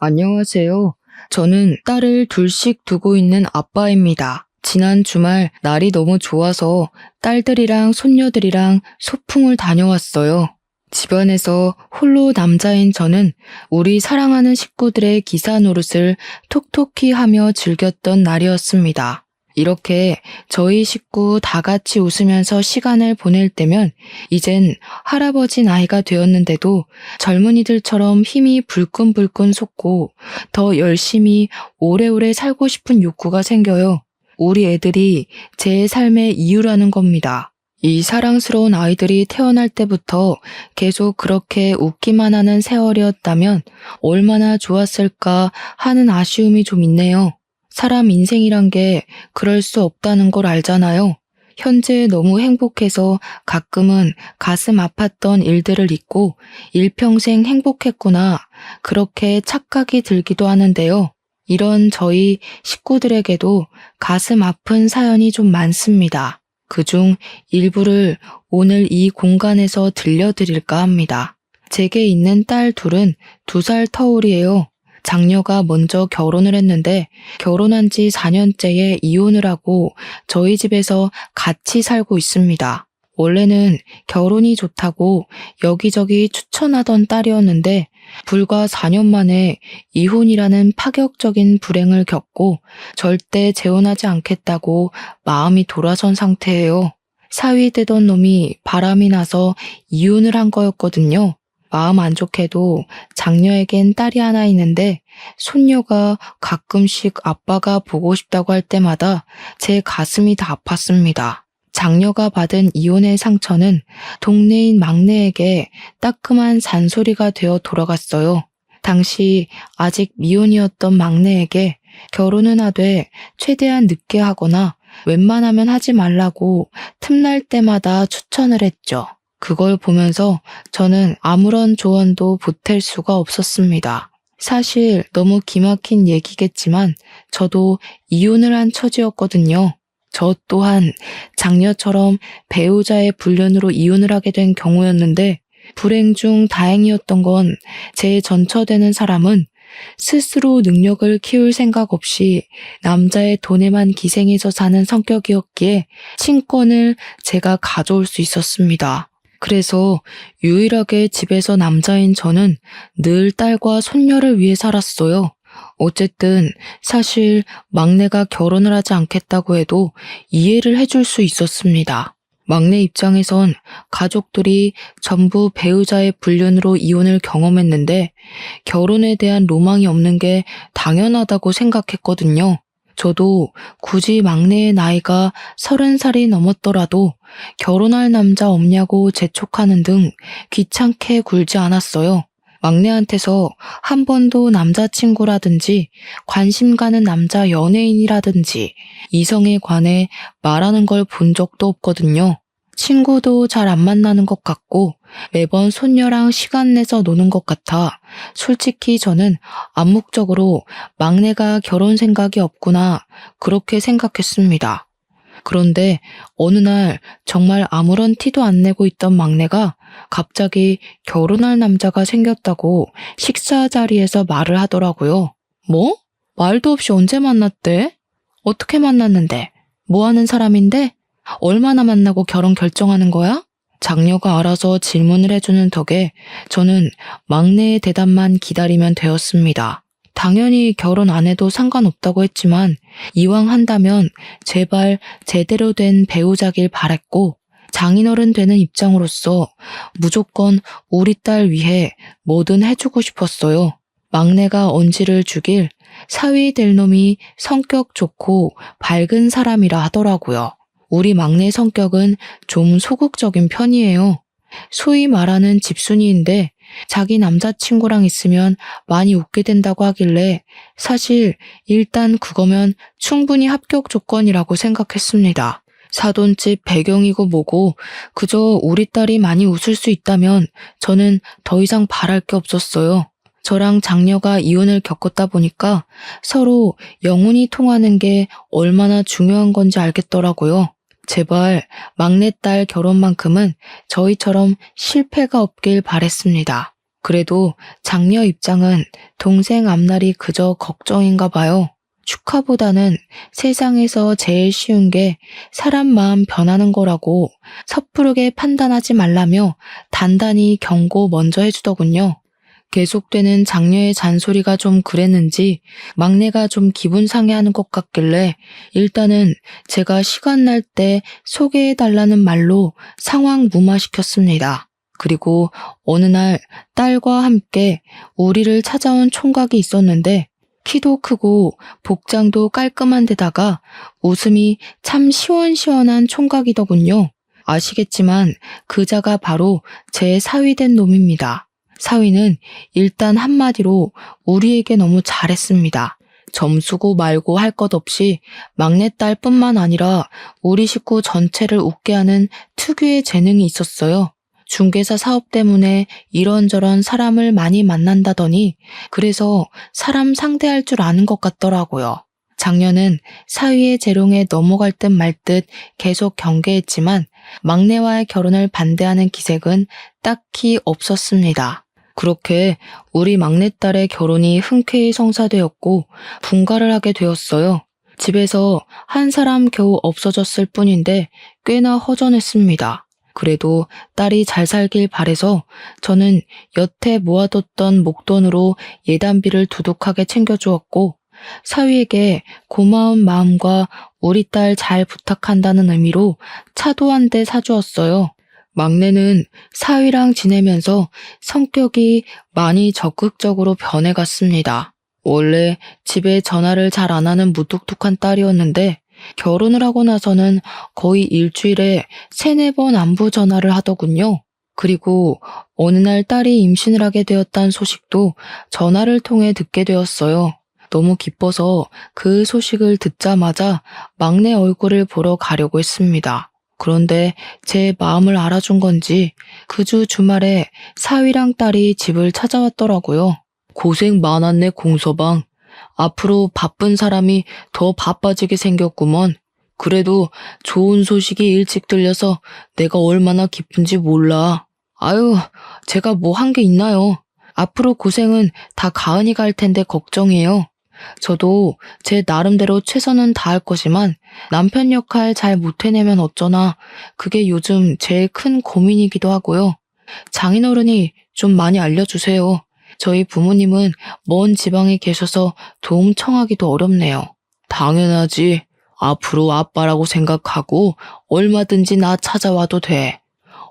안녕하세요. 저는 딸을 둘씩 두고 있는 아빠입니다. 지난 주말 날이 너무 좋아서 딸들이랑 손녀들이랑 소풍을 다녀왔어요. 집안에서 홀로 남자인 저는 우리 사랑하는 식구들의 기사 노릇을 톡톡히 하며 즐겼던 날이었습니다. 이렇게 저희 식구 다 같이 웃으면서 시간을 보낼 때면 이젠 할아버지 나이가 되었는데도 젊은이들처럼 힘이 불끈불끈 솟고 더 열심히 오래오래 살고 싶은 욕구가 생겨요. 우리 애들이 제 삶의 이유라는 겁니다. 이 사랑스러운 아이들이 태어날 때부터 계속 그렇게 웃기만 하는 세월이었다면 얼마나 좋았을까 하는 아쉬움이 좀 있네요. 사람 인생이란 게 그럴 수 없다는 걸 알잖아요. 현재 너무 행복해서 가끔은 가슴 아팠던 일들을 잊고 일평생 행복했구나, 그렇게 착각이 들기도 하는데요. 이런 저희 식구들에게도 가슴 아픈 사연이 좀 많습니다. 그중 일부를 오늘 이 공간에서 들려드릴까 합니다. 제게 있는 딸 둘은 2살 터울이에요. 장녀가 먼저 결혼을 했는데 결혼한 지 4년째에 이혼을 하고 저희 집에서 같이 살고 있습니다. 원래는 결혼이 좋다고 여기저기 추천하던 딸이었는데 불과 4년 만에 이혼이라는 파격적인 불행을 겪고 절대 재혼하지 않겠다고 마음이 돌아선 상태예요. 사위 되던 놈이 바람이 나서 이혼을 한 거였거든요. 마음 안 좋게도 장녀에겐 딸이 하나 있는데 손녀가 가끔씩 아빠가 보고 싶다고 할 때마다 제 가슴이 다 아팠습니다. 장녀가 받은 이혼의 상처는 동네인 막내에게 따끔한 잔소리가 되어 돌아갔어요. 당시 아직 미혼이었던 막내에게 결혼은 하되 최대한 늦게 하거나 웬만하면 하지 말라고 틈날 때마다 추천을 했죠. 그걸 보면서 저는 아무런 조언도 보탤 수가 없었습니다. 사실 너무 기막힌 얘기겠지만 저도 이혼을 한 처지였거든요. 저 또한 장녀처럼 배우자의 불륜으로 이혼을 하게 된 경우였는데 불행 중 다행이었던 건 제 전처되는 사람은 스스로 능력을 키울 생각 없이 남자의 돈에만 기생해서 사는 성격이었기에 친권을 제가 가져올 수 있었습니다. 그래서 유일하게 집에서 남자인 저는 늘 딸과 손녀를 위해 살았어요. 어쨌든 사실 막내가 결혼을 하지 않겠다고 해도 이해를 해줄 수 있었습니다. 막내 입장에선 가족들이 전부 배우자의 불륜으로 이혼을 경험했는데 결혼에 대한 로망이 없는 게 당연하다고 생각했거든요. 저도 굳이 막내의 나이가 30살이 넘었더라도 결혼할 남자 없냐고 재촉하는 등 귀찮게 굴지 않았어요. 막내한테서 한 번도 남자친구라든지 관심 가는 남자 연예인이라든지 이성에 관해 말하는 걸 본 적도 없거든요. 친구도 잘 안 만나는 것 같고 매번 손녀랑 시간 내서 노는 것 같아 솔직히 저는 암묵적으로 막내가 결혼 생각이 없구나, 그렇게 생각했습니다. 그런데 어느 날 정말 아무런 티도 안 내고 있던 막내가 갑자기 결혼할 남자가 생겼다고 식사 자리에서 말을 하더라고요. 뭐? 말도 없이 언제 만났대? 어떻게 만났는데? 뭐 하는 사람인데? 얼마나 만나고 결혼 결정하는 거야? 장녀가 알아서 질문을 해주는 덕에 저는 막내의 대답만 기다리면 되었습니다. 당연히 결혼 안 해도 상관없다고 했지만 이왕 한다면 제발 제대로 된 배우자길 바랬고 장인어른 되는 입장으로서 무조건 우리 딸 위해 뭐든 해주고 싶었어요. 막내가 언지를 주길 사위 될 놈이 성격 좋고 밝은 사람이라 하더라고요. 우리 막내 성격은 좀 소극적인 편이에요. 소위 말하는 집순이인데 자기 남자친구랑 있으면 많이 웃게 된다고 하길래 사실 일단 그거면 충분히 합격 조건이라고 생각했습니다. 사돈집 배경이고 뭐고 그저 우리 딸이 많이 웃을 수 있다면 저는 더 이상 바랄 게 없었어요. 저랑 장녀가 이혼을 겪었다 보니까 서로 영혼이 통하는 게 얼마나 중요한 건지 알겠더라고요. 제발 막내딸 결혼만큼은 저희처럼 실패가 없길 바랬습니다. 그래도 장녀 입장은 동생 앞날이 그저 걱정인가 봐요. 축하보다는 세상에서 제일 쉬운 게 사람 마음 변하는 거라고 섣부르게 판단하지 말라며 단단히 경고 먼저 해주더군요. 계속되는 장녀의 잔소리가 좀 그랬는지 막내가 좀 기분 상해하는 것 같길래 일단은 제가 시간 날 때 소개해달라는 말로 상황 무마시켰습니다. 그리고 어느 날 딸과 함께 우리를 찾아온 총각이 있었는데 키도 크고 복장도 깔끔한 데다가 웃음이 참 시원시원한 총각이더군요. 아시겠지만 그자가 바로 제 사위된 놈입니다. 사위는 일단 한마디로 우리에게 너무 잘했습니다. 점수고 말고 할 것 없이 막내딸뿐만 아니라 우리 식구 전체를 웃게 하는 특유의 재능이 있었어요. 중개사 사업 때문에 이런저런 사람을 많이 만난다더니 그래서 사람 상대할 줄 아는 것 같더라고요. 작년은 사위의 재롱에 넘어갈 듯 말 듯 계속 경계했지만 막내와의 결혼을 반대하는 기색은 딱히 없었습니다. 그렇게 우리 막내딸의 결혼이 흔쾌히 성사되었고 분가를 하게 되었어요. 집에서 한 사람 겨우 없어졌을 뿐인데 꽤나 허전했습니다. 그래도 딸이 잘 살길 바래서 저는 여태 모아뒀던 목돈으로 예단비를 두둑하게 챙겨주었고 사위에게 고마운 마음과 우리 딸 잘 부탁한다는 의미로 차도 한 대 사주었어요. 막내는 사위랑 지내면서 성격이 많이 적극적으로 변해갔습니다. 원래 집에 전화를 잘 안 하는 무뚝뚝한 딸이었는데 결혼을 하고 나서는 거의 일주일에 3-4번 안부 전화를 하더군요. 그리고 어느 날 딸이 임신을 하게 되었다는 소식도 전화를 통해 듣게 되었어요. 너무 기뻐서 그 소식을 듣자마자 막내 얼굴을 보러 가려고 했습니다. 그런데 제 마음을 알아준 건지 그 주 주말에 사위랑 딸이 집을 찾아왔더라고요. 고생 많았네 공서방. 앞으로 바쁜 사람이 더 바빠지게 생겼구먼. 그래도 좋은 소식이 일찍 들려서 내가 얼마나 기쁜지 몰라. 아유, 제가 뭐 한 게 있나요? 앞으로 고생은 다 가은이가 할 텐데 걱정해요. 저도 제 나름대로 최선은 다할 거지만 남편 역할 잘 못 해내면 어쩌나 그게 요즘 제일 큰 고민이기도 하고요. 장인어른이 좀 많이 알려주세요. 저희 부모님은 먼 지방에 계셔서 도움 청하기도 어렵네요. 당연하지. 앞으로 아빠라고 생각하고 얼마든지 나 찾아와도 돼.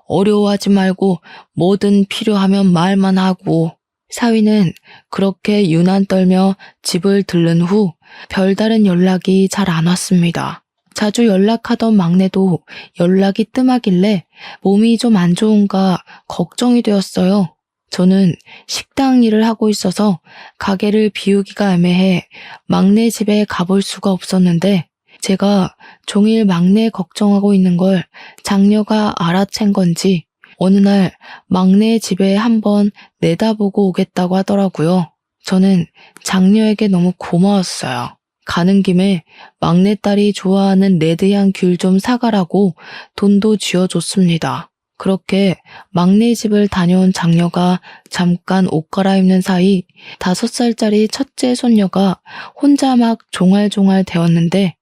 어려워하지 말고 뭐든 필요하면 말만 하고. 사위는 그렇게 유난 떨며 집을 들른 후 별다른 연락이 잘 안 왔습니다. 자주 연락하던 막내도 연락이 뜸하길래 몸이 좀 안 좋은가 걱정이 되었어요. 저는 식당 일을 하고 있어서 가게를 비우기가 애매해 막내 집에 가볼 수가 없었는데 제가 종일 막내 걱정하고 있는 걸 장녀가 알아챈 건지 어느 날 막내 집에 한번 내다보고 오겠다고 하더라고요. 저는 장녀에게 너무 고마웠어요. 가는 김에 막내딸이 좋아하는 레드향 귤 좀 사가라고 돈도 쥐어줬습니다. 그렇게 막내 집을 다녀온 장녀가 잠깐 옷 갈아입는 사이 5살짜리 첫째 손녀가 혼자 막 종알종알 대었는데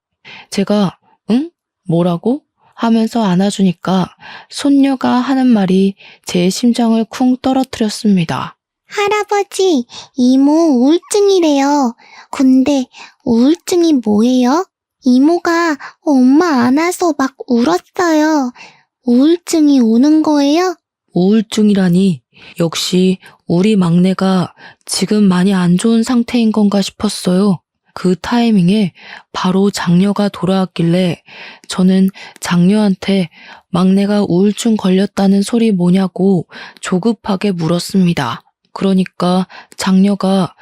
제가 응? 뭐라고? 하면서 안아주니까 손녀가 하는 말이 제 심장을 쿵 떨어뜨렸습니다. 할아버지, 이모 우울증이래요. 근데 우울증이 뭐예요? 이모가 엄마 안아서 막 울었어요. 우울증이 오는 거예요? 우울증이라니 역시 우리 막내가 지금 많이 안 좋은 상태인 건가 싶었어요. 그 타이밍에 바로 장녀가 돌아왔길래 저는 장녀한테 막내가 우울증 걸렸다는 소리 뭐냐고 조급하게 물었습니다. 그러니까 장녀가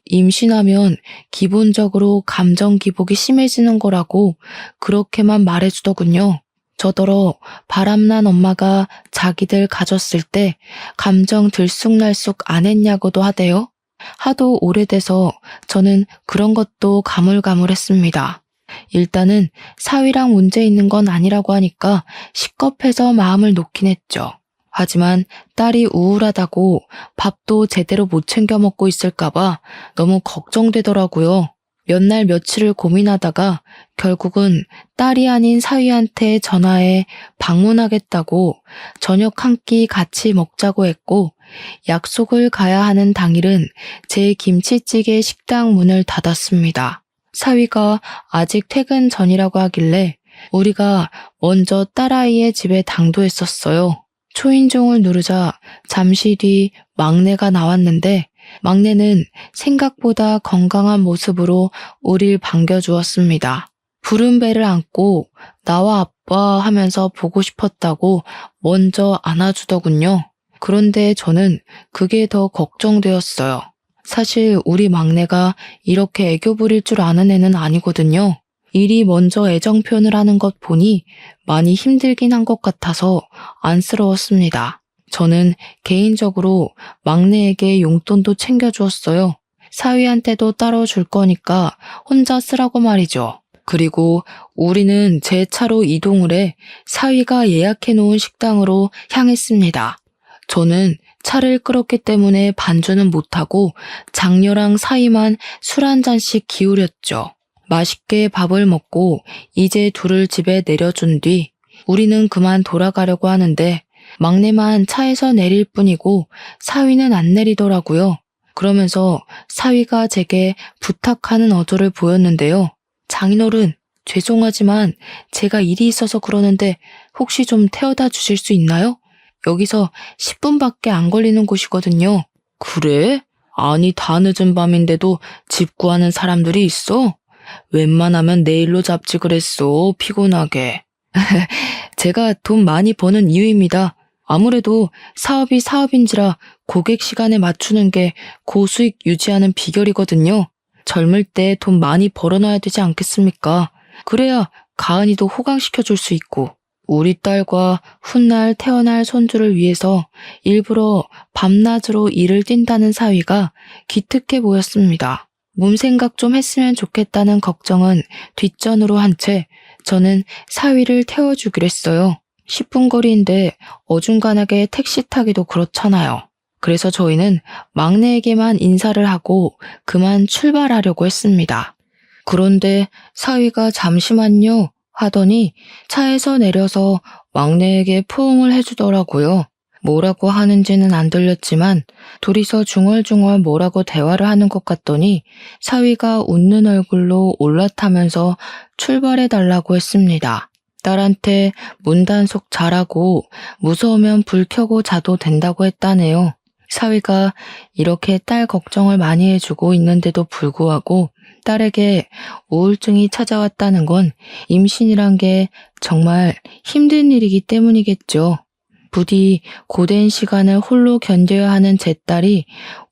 임신하면 기본적으로 감정 기복이 심해지는 거라고 그렇게만 말해주더군요. 저더러 바람난 엄마가 자기들 가졌을 때 감정 들쑥날쑥 안 했냐고도 하대요. 하도 오래돼서 저는 그런 것도 가물가물했습니다. 일단은 사위랑 문제 있는 건 아니라고 하니까 식겁해서 마음을 놓긴 했죠. 하지만 딸이 우울하다고 밥도 제대로 못 챙겨 먹고 있을까봐 너무 걱정되더라고요. 몇 날 며칠을 고민하다가 결국은 딸이 아닌 사위한테 전화해 방문하겠다고 저녁 한 끼 같이 먹자고 했고, 약속을 가야 하는 당일은 제 김치찌개 식당 문을 닫았습니다. 사위가 아직 퇴근 전이라고 하길래 우리가 먼저 딸아이의 집에 당도했었어요. 초인종을 누르자 잠시 뒤 막내가 나왔는데, 막내는 생각보다 건강한 모습으로 우릴 반겨주었습니다. 부른 배를 안고 나와 아빠 하면서 보고 싶었다고 먼저 안아주더군요. 그런데 저는 그게 더 걱정되었어요. 사실 우리 막내가 이렇게 애교 부릴 줄 아는 애는 아니거든요. 일이 먼저 애정 표현을 하는 것 보니 많이 힘들긴 한 것 같아서 안쓰러웠습니다. 저는 개인적으로 막내에게 용돈도 챙겨주었어요. 사위한테도 따로 줄 거니까 혼자 쓰라고 말이죠. 그리고 우리는 제 차로 이동을 해 사위가 예약해 놓은 식당으로 향했습니다. 저는 차를 끌었기 때문에 반주는 못하고 장녀랑 사위만 술 한 잔씩 기울였죠. 맛있게 밥을 먹고 이제 둘을 집에 내려준 뒤 우리는 그만 돌아가려고 하는데, 막내만 차에서 내릴 뿐이고 사위는 안 내리더라고요. 그러면서 사위가 제게 부탁하는 어조를 보였는데요. 장인어른, 죄송하지만 제가 일이 있어서 그러는데 혹시 좀 태워다 주실 수 있나요? 여기서 10분밖에 안 걸리는 곳이거든요. 그래? 아니, 다 늦은 밤인데도 집 구하는 사람들이 있어? 웬만하면 내일로 잡지 그랬어, 피곤하게. 제가 돈 많이 버는 이유입니다. 아무래도 사업이 사업인지라 고객 시간에 맞추는 게 고수익 유지하는 비결이거든요. 젊을 때 돈 많이 벌어놔야 되지 않겠습니까? 그래야 가은이도 호강시켜줄 수 있고, 우리 딸과 훗날 태어날 손주를 위해서 일부러 밤낮으로 일을 뛴다는 사위가 기특해 보였습니다. 몸생각 좀 했으면 좋겠다는 걱정은 뒷전으로 한 채 저는 사위를 태워주기로 했어요. 10분 거리인데 어중간하게 택시 타기도 그렇잖아요. 그래서 저희는 막내에게만 인사를 하고 그만 출발하려고 했습니다. 그런데 사위가 잠시만요 하더니 차에서 내려서 막내에게 포옹을 해주더라고요. 뭐라고 하는지는 안 들렸지만 둘이서 중얼중얼 뭐라고 대화를 하는 것 같더니 사위가 웃는 얼굴로 올라타면서 출발해달라고 했습니다. 딸한테 문단속 잘하고 무서우면 불 켜고 자도 된다고 했다네요. 사위가 이렇게 딸 걱정을 많이 해주고 있는데도 불구하고 딸에게 우울증이 찾아왔다는 건 임신이란 게 정말 힘든 일이기 때문이겠죠. 부디 고된 시간을 홀로 견뎌야 하는 제 딸이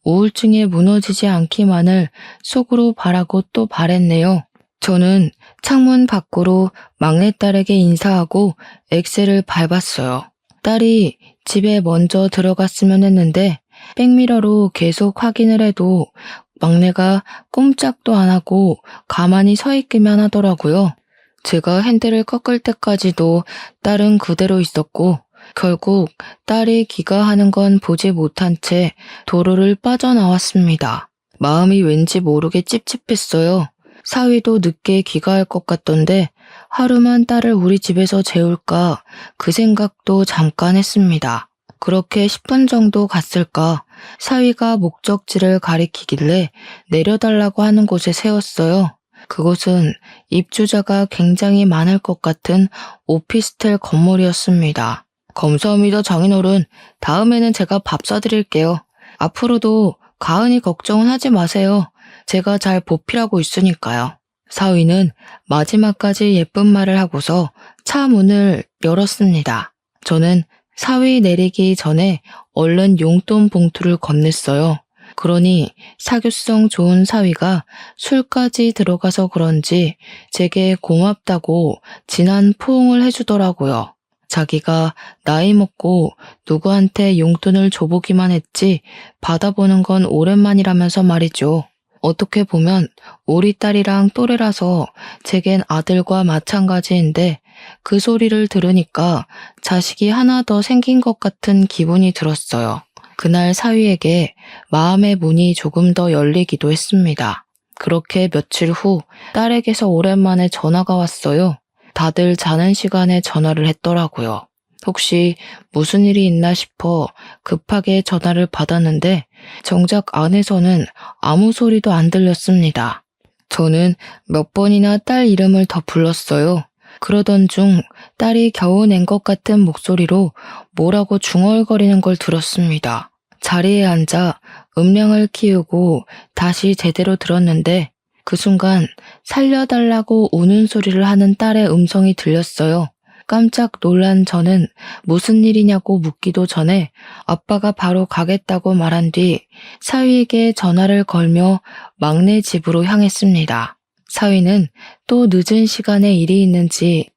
우울증에 무너지지 않기만을 속으로 바라고 또 바랬네요. 저는 창문 밖으로 막내딸에게 인사하고 엑셀을 밟았어요. 딸이 집에 먼저 들어갔으면 했는데 백미러로 계속 확인을 해도 막내가 꼼짝도 안 하고 가만히 서 있기만 하더라고요. 제가 핸들을 꺾을 때까지도 딸은 그대로 있었고 결국 딸이 귀가하는 건 보지 못한 채 도로를 빠져나왔습니다. 마음이 왠지 모르게 찝찝했어요. 사위도 늦게 귀가할 것 같던데 하루만 딸을 우리 집에서 재울까 그 생각도 잠깐 했습니다. 그렇게 10분 정도 갔을까 사위가 목적지를 가리키길래 내려달라고 하는 곳에 세웠어요. 그곳은 입주자가 굉장히 많을 것 같은 오피스텔 건물이었습니다. 감사합니다, 장인어른. 다음에는 제가 밥 사드릴게요. 앞으로도 가은이 걱정은 하지 마세요. 제가 잘 보필하고 있으니까요. 사위는 마지막까지 예쁜 말을 하고서 차 문을 열었습니다. 저는 사위 내리기 전에 얼른 용돈 봉투를 건넸어요. 그러니 사교성 좋은 사위가 술까지 들어가서 그런지 제게 고맙다고 진한 포옹을 해주더라고요. 자기가 나이 먹고 누구한테 용돈을 줘보기만 했지 받아보는 건 오랜만이라면서 말이죠. 어떻게 보면 우리 딸이랑 또래라서 제겐 아들과 마찬가지인데 그 소리를 들으니까 자식이 하나 더 생긴 것 같은 기분이 들었어요. 그날 사위에게 마음의 문이 조금 더 열리기도 했습니다. 그렇게 며칠 후 딸에게서 오랜만에 전화가 왔어요. 다들 자는 시간에 전화를 했더라고요. 혹시 무슨 일이 있나 싶어 급하게 전화를 받았는데 정작 안에서는 아무 소리도 안 들렸습니다. 저는 몇 번이나 딸 이름을 더 불렀어요. 그러던 중 딸이 겨우 낸 것 같은 목소리로 뭐라고 중얼거리는 걸 들었습니다. 자리에 앉아 음량을 키우고 다시 제대로 들었는데 그 순간 살려달라고 우는 소리를 하는 딸의 음성이 들렸어요. 깜짝 놀란 저는 무슨 일이냐고 묻기도 전에 아빠가 바로 가겠다고 말한 뒤 사위에게 전화를 걸며 막내 집으로 향했습니다. 사위는 또 늦은 시간에 일이 있는지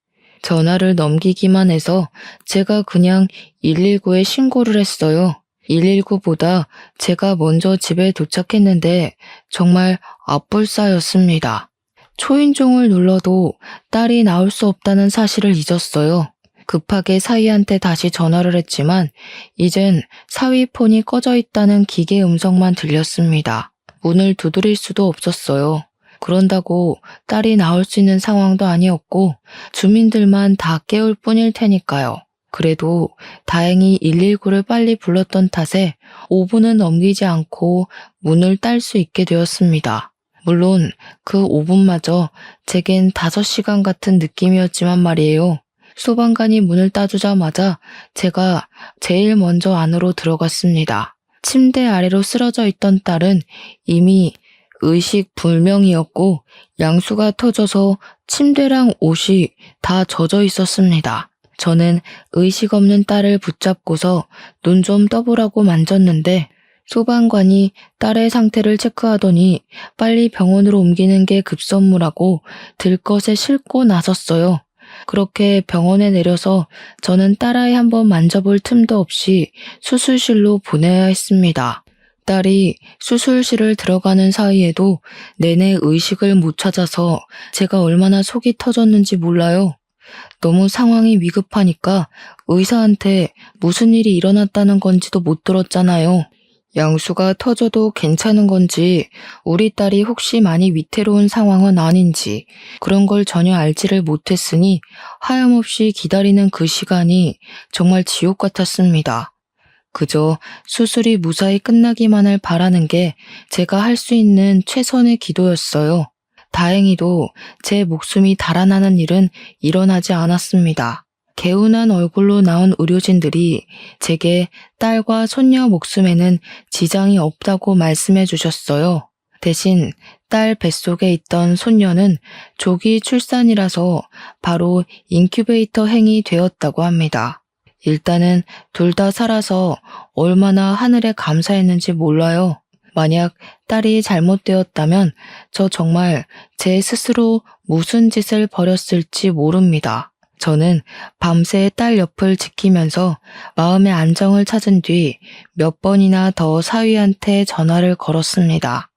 전화를 넘기기만 해서 제가 그냥 119에 신고를 했어요. 119보다 제가 먼저 집에 도착했는데 정말 앞불싸였습니다. 초인종을 눌러도 딸이 나올 수 없다는 사실을 잊었어요. 급하게 사위한테 다시 전화를 했지만 이젠 사위 폰이 꺼져 있다는 기계 음성만 들렸습니다. 문을 두드릴 수도 없었어요. 그런다고 딸이 나올 수 있는 상황도 아니었고 주민들만 다 깨울 뿐일 테니까요. 그래도 다행히 119를 빨리 불렀던 탓에 5분은 넘기지 않고 문을 딸 수 있게 되었습니다. 물론 그 5분마저 제겐 5시간 같은 느낌이었지만 말이에요. 소방관이 문을 따주자마자 제가 제일 먼저 안으로 들어갔습니다. 침대 아래로 쓰러져 있던 딸은 이미 의식 불명이었고 양수가 터져서 침대랑 옷이 다 젖어 있었습니다. 저는 의식 없는 딸을 붙잡고서 눈 좀 떠보라고 만졌는데 소방관이 딸의 상태를 체크하더니 빨리 병원으로 옮기는 게 급선무라고 들것에 싣고 나섰어요. 그렇게 병원에 내려서 저는 딸아이 한번 만져볼 틈도 없이 수술실로 보내야 했습니다. 딸이 수술실을 들어가는 사이에도 내내 의식을 못 찾아서 제가 얼마나 속이 터졌는지 몰라요. 너무 상황이 위급하니까 의사한테 무슨 일이 일어났다는 건지도 못 들었잖아요. 양수가 터져도 괜찮은 건지 우리 딸이 혹시 많이 위태로운 상황은 아닌지 그런 걸 전혀 알지를 못했으니 하염없이 기다리는 그 시간이 정말 지옥 같았습니다. 그저 수술이 무사히 끝나기만을 바라는 게 제가 할 수 있는 최선의 기도였어요. 다행히도 제 목숨이 달아나는 일은 일어나지 않았습니다. 개운한 얼굴로 나온 의료진들이 제게 딸과 손녀 목숨에는 지장이 없다고 말씀해 주셨어요. 대신 딸 뱃속에 있던 손녀는 조기 출산이라서 바로 인큐베이터 행이 되었다고 합니다. 일단은 둘 다 살아서 얼마나 하늘에 감사했는지 몰라요. 만약 딸이 잘못되었다면 저 정말 제 스스로 무슨 짓을 벌였을지 모릅니다. 저는 밤새 딸 옆을 지키면서 마음의 안정을 찾은 뒤 몇 번이나 더 사위한테 전화를 걸었습니다.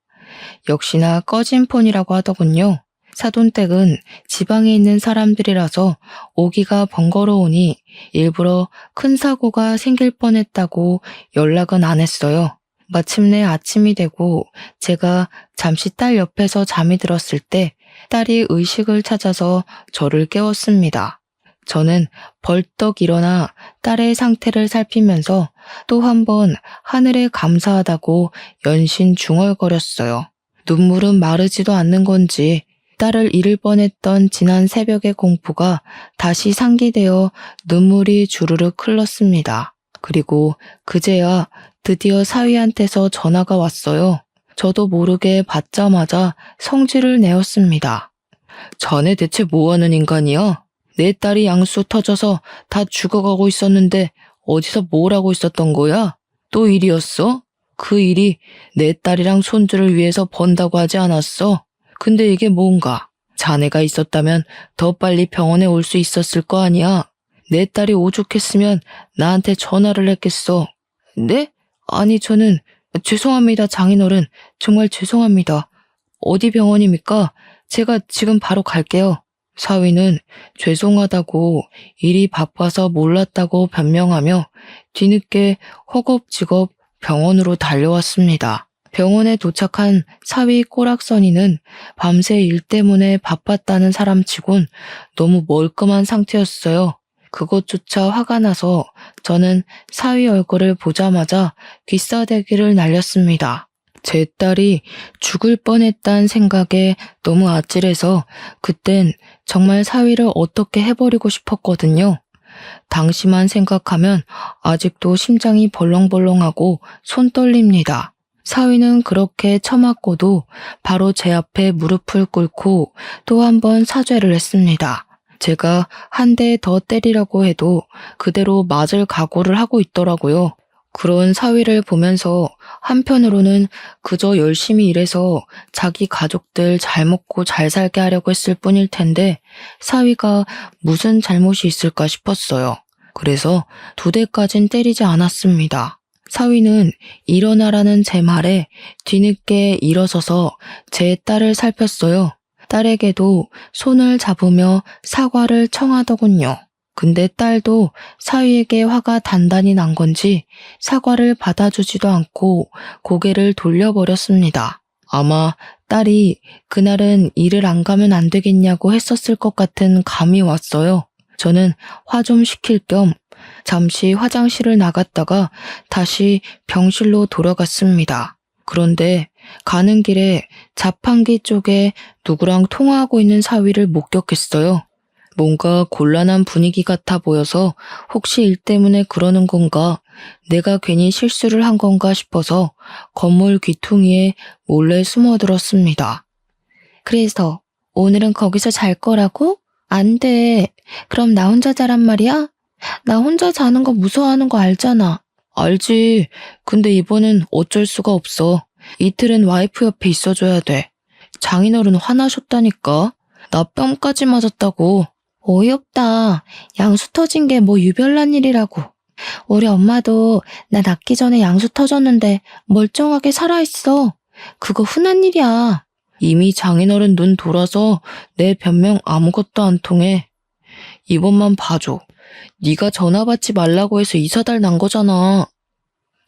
역시나 꺼진 폰이라고 하더군요. 사돈댁은 지방에 있는 사람들이라서 오기가 번거로우니 일부러 큰 사고가 생길 뻔했다고 연락은 안 했어요. 마침내 아침이 되고 제가 잠시 딸 옆에서 잠이 들었을 때 딸이 의식을 찾아서 저를 깨웠습니다. 저는 벌떡 일어나 딸의 상태를 살피면서 또 한 번 하늘에 감사하다고 연신 중얼거렸어요. 눈물은 마르지도 않는 건지 딸을 잃을 뻔했던 지난 새벽의 공포가 다시 상기되어 눈물이 주르륵 흘렀습니다. 그리고 그제야 드디어 사위한테서 전화가 왔어요. 저도 모르게 받자마자 성질을 내었습니다. 자네 대체 뭐하는 인간이야? 내 딸이 양수 터져서 다 죽어가고 있었는데 어디서 뭘 하고 있었던 거야? 또 일이었어? 그 일이 내 딸이랑 손주를 위해서 번다고 하지 않았어? 근데 이게 뭔가? 자네가 있었다면 더 빨리 병원에 올 수 있었을 거 아니야? 내 딸이 오죽했으면 나한테 전화를 했겠어. 네? 아니 저는 죄송합니다 장인어른. 정말 죄송합니다. 어디 병원입니까? 제가 지금 바로 갈게요. 사위는 죄송하다고 일이 바빠서 몰랐다고 변명하며 뒤늦게 허겁지겁 병원으로 달려왔습니다. 병원에 도착한 사위 꼬락서니는 밤새 일 때문에 바빴다는 사람치곤 너무 멀끔한 상태였어요. 그것조차 화가 나서 저는 사위 얼굴을 보자마자 귀싸대기를 날렸습니다. 제 딸이 죽을 뻔했다는 생각에 너무 아찔해서 그땐 정말 사위를 어떻게 해버리고 싶었거든요. 당시만 생각하면 아직도 심장이 벌렁벌렁하고 손 떨립니다. 사위는 그렇게 처맞고도 바로 제 앞에 무릎을 꿇고 또 한 번 사죄를 했습니다. 제가 한 대 더 때리려고 해도 그대로 맞을 각오를 하고 있더라고요. 그런 사위를 보면서 한편으로는 그저 열심히 일해서 자기 가족들 잘 먹고 잘 살게 하려고 했을 뿐일 텐데 사위가 무슨 잘못이 있을까 싶었어요. 그래서 2대까진 때리지 않았습니다. 사위는 일어나라는 제 말에 뒤늦게 일어서서 제 딸을 살폈어요. 딸에게도 손을 잡으며 사과를 청하더군요. 근데 딸도 사위에게 화가 단단히 난 건지 사과를 받아주지도 않고 고개를 돌려버렸습니다. 아마 딸이 그날은 일을 안 가면 안 되겠냐고 했었을 것 같은 감이 왔어요. 저는 화 좀 식힐 겸 잠시 화장실을 나갔다가 다시 병실로 돌아갔습니다. 그런데 가는 길에 자판기 쪽에 누구랑 통화하고 있는 사위를 목격했어요. 뭔가 곤란한 분위기 같아 보여서 혹시 일 때문에 그러는 건가, 내가 괜히 실수를 한 건가 싶어서 건물 귀퉁이에 몰래 숨어들었습니다. 그래서 오늘은 거기서 잘 거라고? 안 돼. 그럼 나 혼자 자란 말이야? 나 혼자 자는 거 무서워하는 거 알잖아. 알지. 근데 이번엔 어쩔 수가 없어. 이틀은 와이프 옆에 있어줘야 돼. 장인어른 화나셨다니까. 나 뺨까지 맞았다고. 어이없다. 양수 터진 게 뭐 유별난 일이라고. 우리 엄마도 나 낳기 전에 양수 터졌는데 멀쩡하게 살아있어. 그거 흔한 일이야. 이미 장인어른 눈 돌아서 내 변명 아무것도 안 통해. 이번만 봐줘. 네가 전화 받지 말라고 해서 이사달 난 거잖아.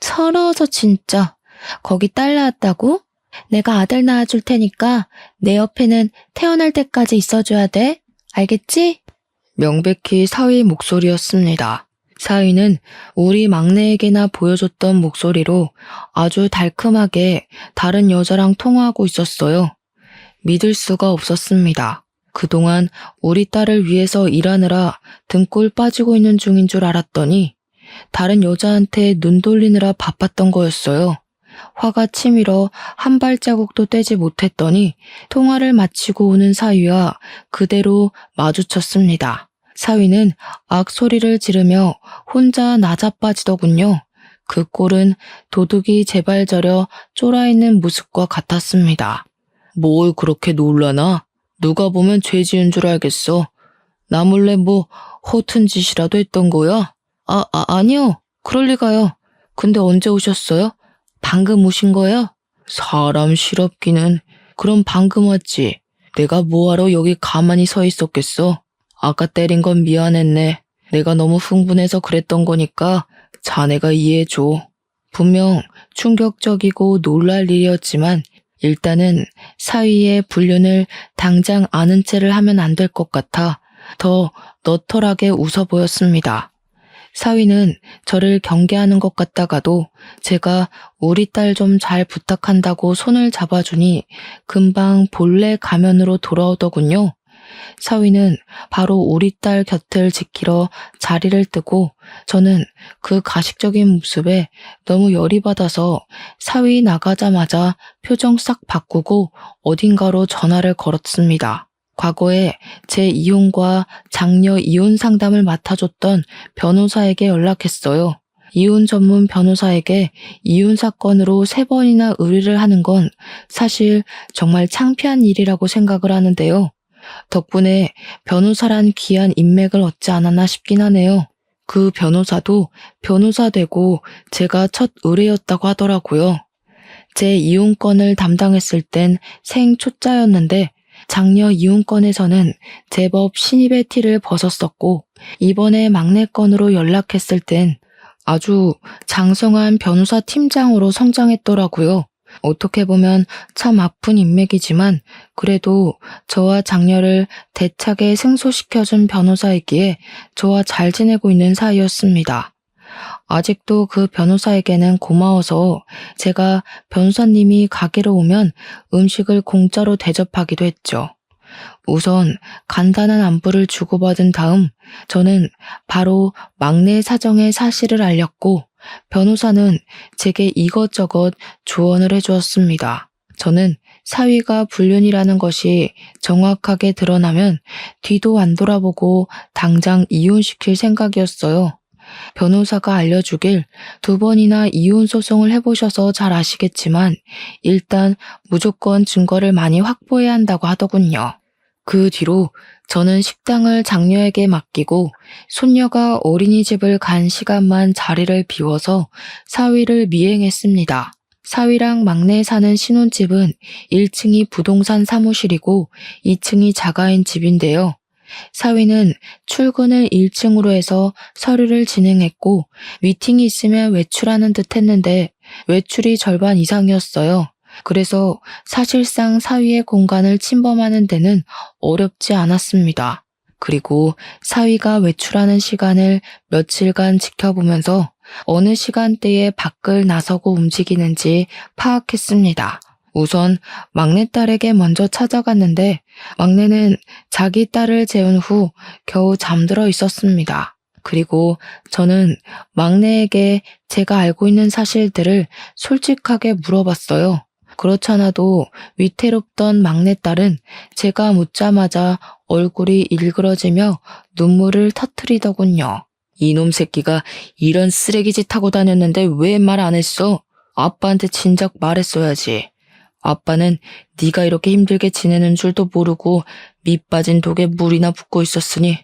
서러워서 진짜. 거기 딸 낳았다고? 내가 아들 낳아줄 테니까 내 옆에는 태어날 때까지 있어줘야 돼. 알겠지? 명백히 사위 목소리였습니다. 사위는 우리 막내에게나 보여줬던 목소리로 아주 달큼하게 다른 여자랑 통화하고 있었어요. 믿을 수가 없었습니다. 그동안 우리 딸을 위해서 일하느라 등골 빠지고 있는 중인 줄 알았더니 다른 여자한테 눈 돌리느라 바빴던 거였어요. 화가 치밀어 한 발자국도 떼지 못했더니 통화를 마치고 오는 사위와 그대로 마주쳤습니다. 사위는 악소리를 지르며 혼자 나자빠지더군요. 그 꼴은 도둑이 제발 저려 쫄아있는 모습과 같았습니다. 뭘 그렇게 놀라나? 누가 보면 죄 지은 줄 알겠어. 나 몰래 뭐 허튼 짓이라도 했던 거야? 아니요. 그럴 리가요. 근데 언제 오셨어요? 방금 오신 거예요? 사람 실없기는. 그럼 방금 왔지. 내가 뭐하러 여기 가만히 서 있었겠어? 아까 때린 건 미안했네. 내가 너무 흥분해서 그랬던 거니까 자네가 이해해줘. 분명 충격적이고 놀랄 일이었지만 일단은 사위의 불륜을 당장 아는 체를 하면 안 될 것 같아 더 너털하게 웃어 보였습니다. 사위는 저를 경계하는 것 같다가도 제가 우리 딸 좀 잘 부탁한다고 손을 잡아주니 금방 본래 가면으로 돌아오더군요. 사위는 바로 우리 딸 곁을 지키러 자리를 뜨고 저는 그 가식적인 모습에 너무 열이 받아서 사위 나가자마자 표정 싹 바꾸고 어딘가로 전화를 걸었습니다. 과거에 제 이혼과 장녀 이혼 상담을 맡아줬던 변호사에게 연락했어요. 이혼 전문 변호사에게 이혼 사건으로 3번이나 의뢰를 하는 건 사실 정말 창피한 일이라고 생각을 하는데요. 덕분에 변호사란 귀한 인맥을 얻지 않았나 싶긴 하네요. 그 변호사도 변호사 되고 제가 첫 의뢰였다고 하더라고요. 제 이혼권을 담당했을 땐 생초짜였는데 장녀 이혼건에서는 제법 신입의 티를 벗었었고 이번에 막내 건으로 연락했을 땐 아주 장성한 변호사 팀장으로 성장했더라고요. 어떻게 보면 참 아픈 인맥이지만 그래도 저와 장녀를 대차게 승소시켜준 변호사이기에 저와 잘 지내고 있는 사이였습니다. 아직도 그 변호사에게는 고마워서 제가 변호사님이 가게로 오면 음식을 공짜로 대접하기도 했죠. 우선 간단한 안부를 주고받은 다음 저는 바로 막내 사정의 사실을 알렸고 변호사는 제게 이것저것 조언을 해주었습니다. 저는 사위가 불륜이라는 것이 정확하게 드러나면 뒤도 안 돌아보고 당장 이혼시킬 생각이었어요. 변호사가 알려주길 2번이나 이혼 소송을 해보셔서 잘 아시겠지만 일단 무조건 증거를 많이 확보해야 한다고 하더군요. 그 뒤로 저는 식당을 장녀에게 맡기고 손녀가 어린이집을 간 시간만 자리를 비워서 사위를 미행했습니다. 사위랑 막내 사는 신혼집은 1층이 부동산 사무실이고 2층이 자가인 집인데요. 사위는 출근을 1층으로 해서 서류를 진행했고 미팅이 있으면 외출하는 듯 했는데 외출이 절반 이상이었어요. 그래서 사실상 사위의 공간을 침범하는 데는 어렵지 않았습니다. 그리고 사위가 외출하는 시간을 며칠간 지켜보면서 어느 시간대에 밖을 나서고 움직이는지 파악했습니다. 우선 막내딸에게 먼저 찾아갔는데 막내는 자기 딸을 재운 후 겨우 잠들어 있었습니다. 그리고 저는 막내에게 제가 알고 있는 사실들을 솔직하게 물어봤어요. 그렇잖아도 위태롭던 막내딸은 제가 묻자마자 얼굴이 일그러지며 눈물을 터뜨리더군요. 이놈 새끼가 이런 쓰레기짓 하고 다녔는데 왜 말 안 했어? 아빠한테 진작 말했어야지. 아빠는 네가 이렇게 힘들게 지내는 줄도 모르고 밑 빠진 독에 물이나 붓고 있었으니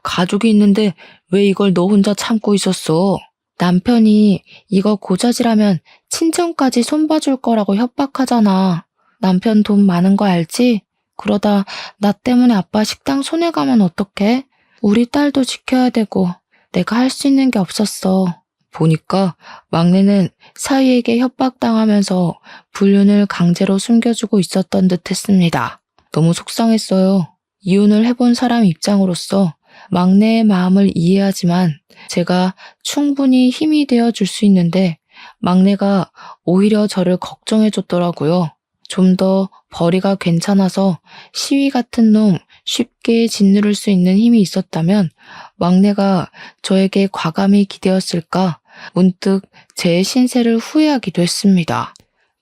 가족이 있는데 왜 이걸 너 혼자 참고 있었어? 남편이 이거 고자질하면 친정까지 손봐줄 거라고 협박하잖아. 남편 돈 많은 거 알지? 그러다 나 때문에 아빠 식당 손해가면 어떡해? 우리 딸도 지켜야 되고 내가 할 수 있는 게 없었어. 보니까 막내는 사위에게 협박당하면서 불륜을 강제로 숨겨주고 있었던 듯 했습니다. 너무 속상했어요. 이혼을 해본 사람 입장으로서 막내의 마음을 이해하지만 제가 충분히 힘이 되어 줄 수 있는데 막내가 오히려 저를 걱정해 줬더라고요. 좀 더 벌이가 괜찮아서 시위 같은 놈 쉽게 짓누를 수 있는 힘이 있었다면 막내가 저에게 과감히 기대었을까 문득 제 신세를 후회하기도 했습니다.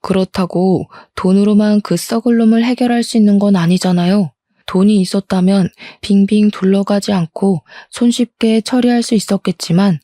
그렇다고 돈으로만 그 썩을 놈을 해결할 수 있는 건 아니잖아요. 돈이 있었다면 빙빙 둘러가지 않고 손쉽게 처리할 수 있었겠지만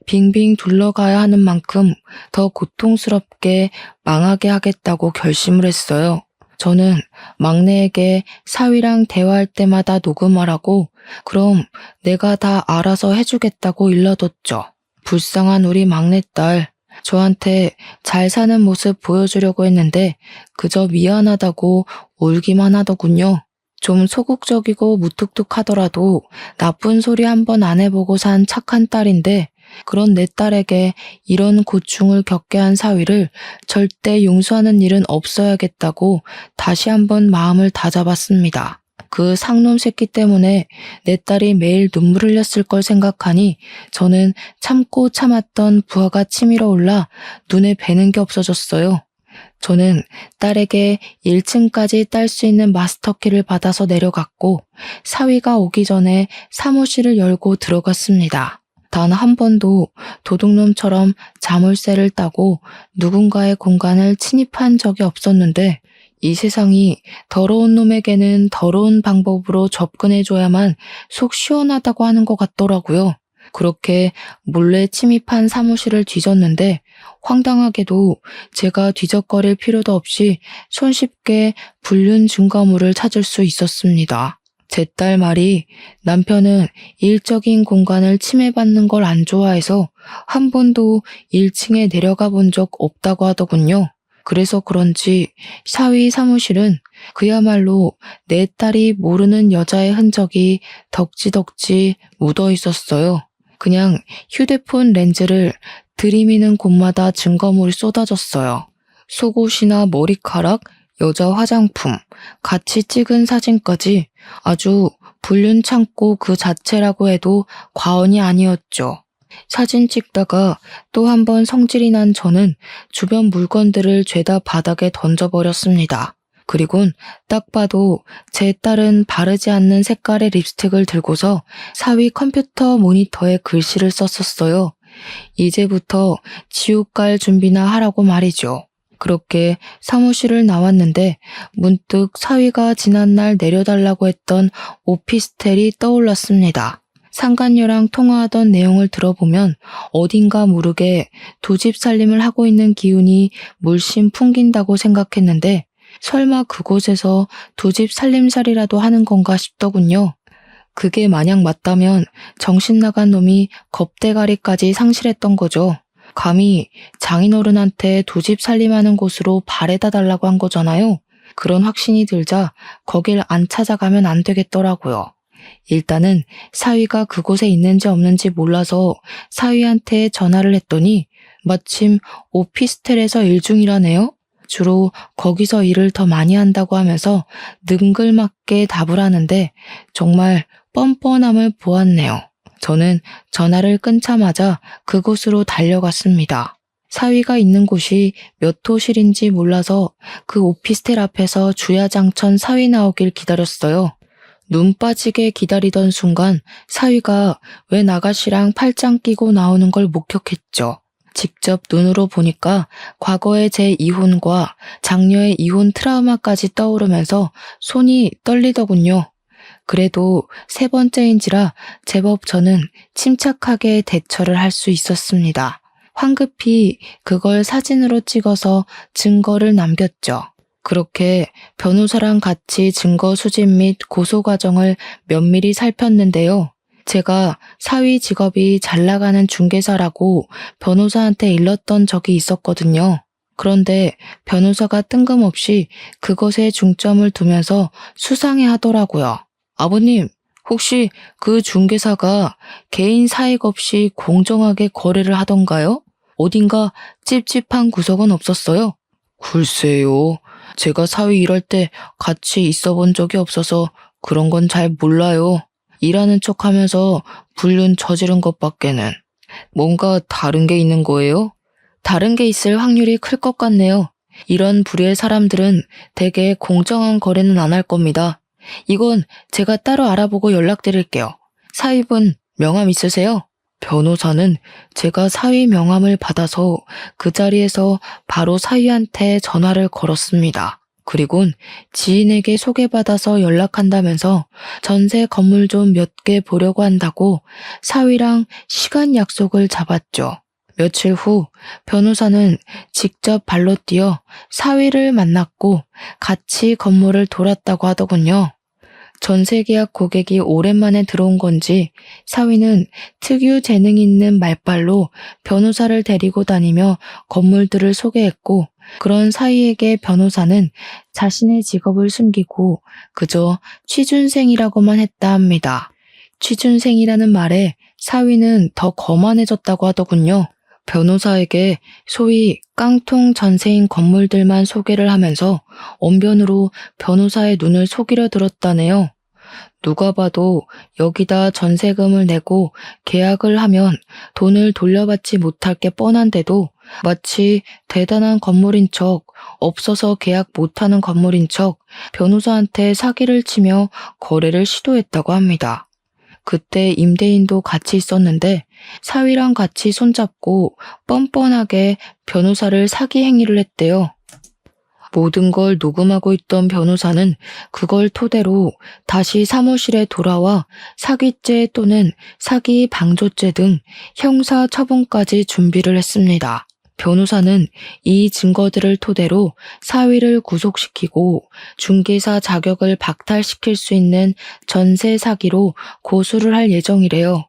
빙빙 둘러가야 하는 만큼 더 고통스럽게 망하게 하겠다고 결심을 했어요. 저는 막내에게 사위랑 대화할 때마다 녹음하라고 그럼 내가 다 알아서 해주겠다고 일러뒀죠. 불쌍한 우리 막내딸. 저한테 잘 사는 모습 보여주려고 했는데 그저 미안하다고 울기만 하더군요. 좀 소극적이고 무뚝뚝하더라도 나쁜 소리 한번 안 해보고 산 착한 딸인데 그런 내 딸에게 이런 고충을 겪게 한 사위를 절대 용서하는 일은 없어야겠다고 다시 한번 마음을 다잡았습니다. 그 상놈 새끼 때문에 내 딸이 매일 눈물 흘렸을 걸 생각하니 저는 참고 참았던 부하가 치밀어 올라 눈에 뵈는 게 없어졌어요. 저는 딸에게 1층까지 딸 수 있는 마스터키를 받아서 내려갔고 사위가 오기 전에 사무실을 열고 들어갔습니다. 단 한 번도 도둑놈처럼 자물쇠를 따고 누군가의 공간을 침입한 적이 없었는데 이 세상이 더러운 놈에게는 더러운 방법으로 접근해줘야만 속 시원하다고 하는 것 같더라고요. 그렇게 몰래 침입한 사무실을 뒤졌는데 황당하게도 제가 뒤적거릴 필요도 없이 손쉽게 불륜 증거물을 찾을 수 있었습니다. 제 딸 말이 남편은 일적인 공간을 침해받는 걸 안 좋아해서 한 번도 1층에 내려가 본 적 없다고 하더군요. 그래서 그런지 사위 사무실은 그야말로 내 딸이 모르는 여자의 흔적이 덕지덕지 묻어 있었어요. 그냥 휴대폰 렌즈를 들이미는 곳마다 증거물이 쏟아졌어요. 속옷이나 머리카락, 여자 화장품, 같이 찍은 사진까지 아주 불륜 창고 그 자체라고 해도 과언이 아니었죠. 사진 찍다가 또 한 번 성질이 난 저는 주변 물건들을 죄다 바닥에 던져버렸습니다. 그리곤 딱 봐도 제 딸은 바르지 않는 색깔의 립스틱을 들고서 사위 컴퓨터 모니터에 글씨를 썼었어요. 이제부터 지옥 갈 준비나 하라고 말이죠. 그렇게 사무실을 나왔는데 문득 사위가 지난날 내려달라고 했던 오피스텔이 떠올랐습니다. 상간녀랑 통화하던 내용을 들어보면 어딘가 모르게 두 집 살림을 하고 있는 기운이 물씬 풍긴다고 생각했는데 설마 그곳에서 두 집 살림살이라도 하는 건가 싶더군요. 그게 만약 맞다면 정신 나간 놈이 겁대가리까지 상실했던 거죠. 감히 장인어른한테 두 집 살림하는 곳으로 발에다 달라고 한 거잖아요. 그런 확신이 들자 거길 안 찾아가면 안 되겠더라고요. 일단은 사위가 그곳에 있는지 없는지 몰라서 사위한테 전화를 했더니 마침 오피스텔에서 일 중이라네요. 주로 거기서 일을 더 많이 한다고 하면서 능글맞게 답을 하는데 정말 뻔뻔함을 보았네요. 저는 전화를 끊자마자 그곳으로 달려갔습니다. 사위가 있는 곳이 몇 호실인지 몰라서 그 오피스텔 앞에서 주야장천 사위 나오길 기다렸어요. 눈 빠지게 기다리던 순간 사위가 웬 아가씨랑 팔짱 끼고 나오는 걸 목격했죠. 직접 눈으로 보니까 과거의 제 이혼과 장녀의 이혼 트라우마까지 떠오르면서 손이 떨리더군요. 그래도 세 번째인지라 제법 저는 침착하게 대처를 할 수 있었습니다. 황급히 그걸 사진으로 찍어서 증거를 남겼죠. 그렇게 변호사랑 같이 증거 수집 및 고소 과정을 면밀히 살폈는데요. 제가 사위 직업이 잘 나가는 중개사라고 변호사한테 일렀던 적이 있었거든요. 그런데 변호사가 뜬금없이 그것에 중점을 두면서 수상해 하더라고요. 아버님, 혹시 그 중개사가 개인 사익 없이 공정하게 거래를 하던가요? 어딘가 찝찝한 구석은 없었어요? 글쎄요. 제가 사위 일할 때 같이 있어 본 적이 없어서 그런 건 잘 몰라요. 일하는 척 하면서 불륜 저지른 것밖에는. 뭔가 다른 게 있는 거예요? 다른 게 있을 확률이 클 것 같네요. 이런 부류의 사람들은 대개 공정한 거래는 안 할 겁니다. 이건 제가 따로 알아보고 연락드릴게요. 사위분 명함 있으세요? 변호사는 제가 사위 명함을 받아서 그 자리에서 바로 사위한테 전화를 걸었습니다. 그리곤 지인에게 소개받아서 연락한다면서 전세 건물 좀 몇 개 보려고 한다고 사위랑 시간 약속을 잡았죠. 며칠 후 변호사는 직접 발로 뛰어 사위를 만났고 같이 건물을 돌았다고 하더군요. 전세계약 고객이 오랜만에 들어온 건지 사위는 특유 재능 있는 말발로 변호사를 데리고 다니며 건물들을 소개했고 그런 사위에게 변호사는 자신의 직업을 숨기고 그저 취준생이라고만 했다 합니다. 취준생이라는 말에 사위는 더 거만해졌다고 하더군요. 변호사에게 소위 깡통 전세인 건물들만 소개를 하면서 언변으로 변호사의 눈을 속이려 들었다네요. 누가 봐도 여기다 전세금을 내고 계약을 하면 돈을 돌려받지 못할 게 뻔한데도 마치 대단한 건물인 척, 없어서 계약 못하는 건물인 척 변호사한테 사기를 치며 거래를 시도했다고 합니다. 그때 임대인도 같이 있었는데 사위랑 같이 손잡고 뻔뻔하게 변호사를 사기 행위를 했대요. 모든 걸 녹음하고 있던 변호사는 그걸 토대로 다시 사무실에 돌아와 사기죄 또는 사기 방조죄 등 형사 처분까지 준비를 했습니다. 변호사는 이 증거들을 토대로 사위를 구속시키고 중개사 자격을 박탈시킬 수 있는 전세 사기로 고소를 할 예정이래요.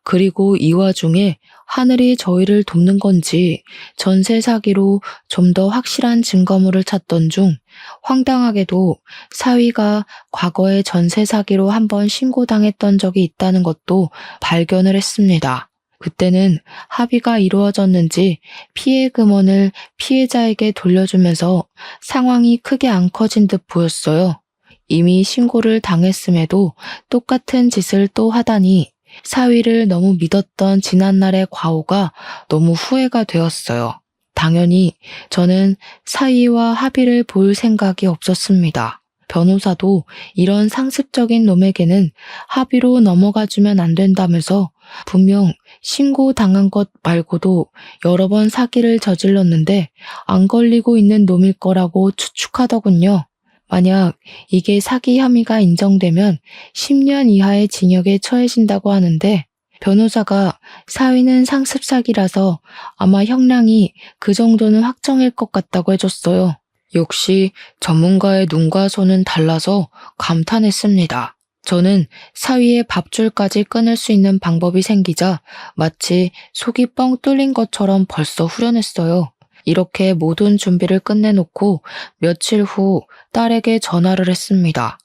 그리고 이 와중에 하늘이 저희를 돕는 건지 전세 사기로 좀 더 확실한 증거물을 찾던 중 황당하게도 사위가 과거에 전세 사기로 한번 신고당했던 적이 있다는 것도 발견을 했습니다. 그때는 합의가 이루어졌는지 피해 금원을 피해자에게 돌려주면서 상황이 크게 안 커진 듯 보였어요. 이미 신고를 당했음에도 똑같은 짓을 또 하다니 사위를 너무 믿었던 지난날의 과오가 너무 후회가 되었어요. 당연히 저는 사위와 합의를 볼 생각이 없었습니다. 변호사도 이런 상습적인 놈에게는 합의로 넘어가주면 안 된다면서 분명 신고당한 것 말고도 여러 번 사기를 저질렀는데 안 걸리고 있는 놈일 거라고 추측하더군요. 만약 이게 사기 혐의가 인정되면 10년 이하의 징역에 처해진다고 하는데 변호사가 사위는 상습 사기라서 아마 형량이 그 정도는 확정일 것 같다고 해줬어요. 역시 전문가의 눈과 손은 달라서 감탄했습니다. 저는 사위의 밥줄까지 끊을 수 있는 방법이 생기자 마치 속이 뻥 뚫린 것처럼 벌써 후련했어요. 이렇게 모든 준비를 끝내놓고 며칠 후 딸에게 전화를 했습니다.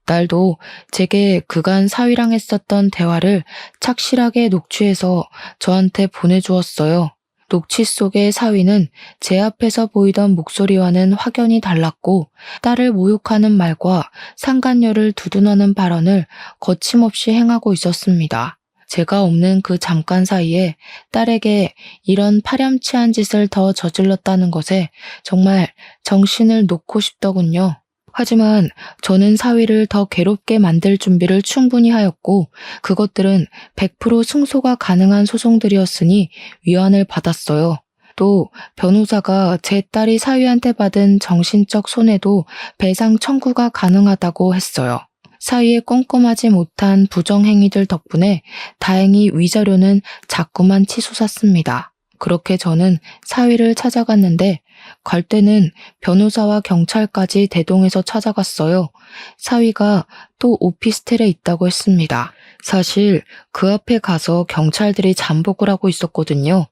딸도 제게 그간 사위랑 했었던 대화를 착실하게 녹취해서 저한테 보내주었어요. 녹취 속의 사위는 제 앞에서 보이던 목소리와는 확연히 달랐고 딸을 모욕하는 말과 상간녀를 두둔하는 발언을 거침없이 행하고 있었습니다. 제가 없는 그 잠깐 사이에 딸에게 이런 파렴치한 짓을 더 저질렀다는 것에 정말 정신을 놓고 싶더군요. 하지만 저는 사위를 더 괴롭게 만들 준비를 충분히 하였고 그것들은 100% 승소가 가능한 소송들이었으니 위안을 받았어요. 또 변호사가 제 딸이 사위한테 받은 정신적 손해도 배상 청구가 가능하다고 했어요. 사위의 꼼꼼하지 못한 부정행위들 덕분에 다행히 위자료는 자꾸만 치솟았습니다. 그렇게 저는 사위를 찾아갔는데 갈 때는 변호사와 경찰까지 대동해서 찾아갔어요. 사위가 또 오피스텔에 있다고 했습니다. 사실 그 앞에 가서 경찰들이 잠복을 하고 있었거든요.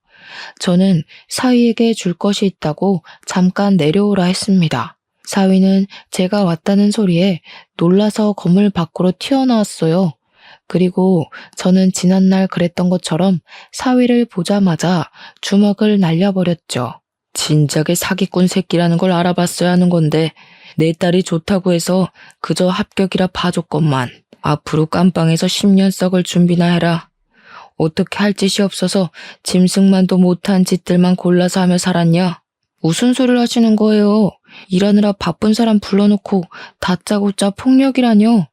저는 사위에게 줄 것이 있다고 잠깐 내려오라 했습니다. 사위는 제가 왔다는 소리에 놀라서 건물 밖으로 튀어나왔어요. 그리고 저는 지난날 그랬던 것처럼 사위를 보자마자 주먹을 날려버렸죠. 진작에 사기꾼 새끼라는 걸 알아봤어야 하는 건데 내 딸이 좋다고 해서 그저 합격이라 봐줬건만. 앞으로 깜빵에서 10년 썩을 준비나 해라. 어떻게 할 짓이 없어서 짐승만도 못한 짓들만 골라서 하며 살았냐? 무슨 소리를 하시는 거예요? 일하느라 바쁜 사람 불러놓고 다짜고짜 폭력이라뇨?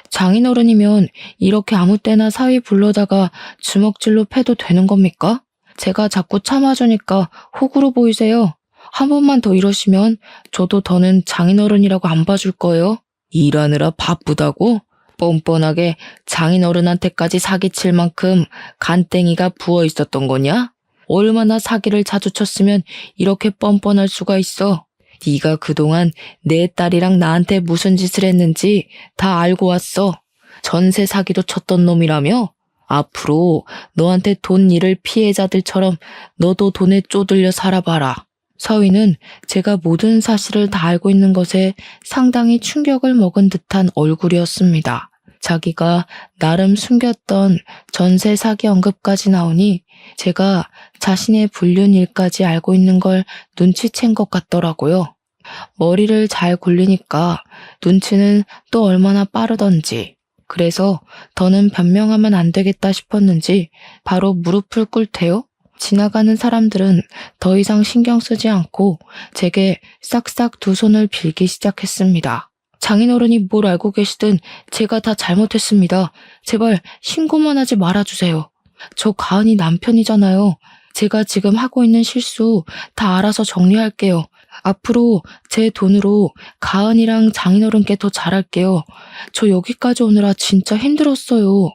장인어른이면 이렇게 아무 때나 사위 불러다가 주먹질로 패도 되는 겁니까? 제가 자꾸 참아주니까 호구로 보이세요. 한 번만 더 이러시면 저도 더는 장인어른이라고 안 봐줄 거예요. 일하느라 바쁘다고? 뻔뻔하게 장인어른한테까지 사기칠 만큼 간땡이가 부어 있었던 거냐? 얼마나 사기를 자주 쳤으면 이렇게 뻔뻔할 수가 있어. 네가 그동안 내 딸이랑 나한테 무슨 짓을 했는지 다 알고 왔어. 전세 사기도 쳤던 놈이라며? 앞으로 너한테 돈 잃을 피해자들처럼 너도 돈에 쪼들려 살아봐라. 사위는 제가 모든 사실을 다 알고 있는 것에 상당히 충격을 먹은 듯한 얼굴이었습니다. 자기가 나름 숨겼던 전세 사기 언급까지 나오니 제가 자신의 불륜 일까지 알고 있는 걸 눈치챈 것 같더라고요. 머리를 잘 굴리니까 눈치는 또 얼마나 빠르던지. 그래서 더는 변명하면 안 되겠다 싶었는지 바로 무릎을 꿇대요. 지나가는 사람들은 더 이상 신경 쓰지 않고 제게 싹싹 두 손을 빌기 시작했습니다. 장인어른이 뭘 알고 계시든 제가 다 잘못했습니다. 제발 신고만 하지 말아주세요. 저 가은이 남편이잖아요. 제가 지금 하고 있는 실수 다 알아서 정리할게요. 앞으로 제 돈으로 가은이랑 장인어른께 더 잘할게요. 저 여기까지 오느라 진짜 힘들었어요.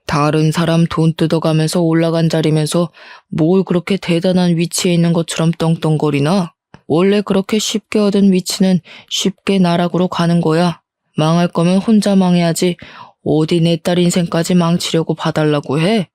다른 사람 돈 뜯어가면서 올라간 자리면서 뭘 그렇게 대단한 위치에 있는 것처럼 떵떵거리나? 원래 그렇게 쉽게 얻은 위치는 쉽게 나락으로 가는 거야. 망할 거면 혼자 망해야지 어디 내 딸 인생까지 망치려고 봐달라고 해?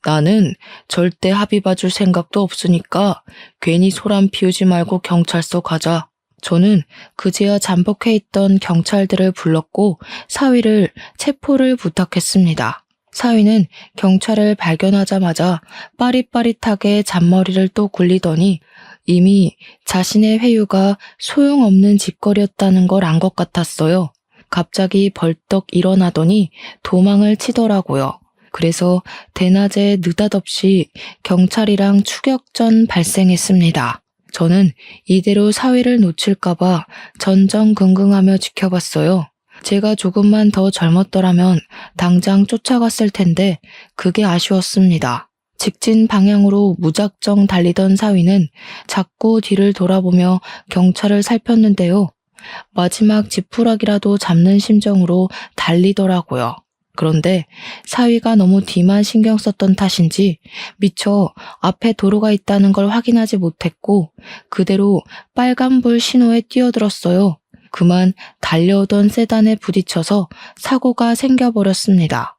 나는 절대 합의 봐줄 생각도 없으니까 괜히 소란 피우지 말고 경찰서 가자. 저는 그제야 잠복해 있던 경찰들을 불렀고 사위를 체포를 부탁했습니다. 사위는 경찰을 발견하자마자 빠릿빠릿하게 잔머리를 또 굴리더니 이미 자신의 회유가 소용없는 짓거리였다는 걸 안 것 같았어요. 갑자기 벌떡 일어나더니 도망을 치더라고요. 그래서 대낮에 느닷없이 경찰이랑 추격전 발생했습니다. 저는 이대로 사위를 놓칠까봐 전전긍긍하며 지켜봤어요. 제가 조금만 더 젊었더라면 당장 쫓아갔을 텐데 그게 아쉬웠습니다. 직진 방향으로 무작정 달리던 사위는 자꾸 뒤를 돌아보며 경찰을 살폈는데요. 마지막 지푸라기라도 잡는 심정으로 달리더라고요. 그런데 사위가 너무 뒤만 신경 썼던 탓인지 미처 앞에 도로가 있다는 걸 확인하지 못했고 그대로 빨간불 신호에 뛰어들었어요. 그만 달려오던 세단에 부딪혀서 사고가 생겨버렸습니다.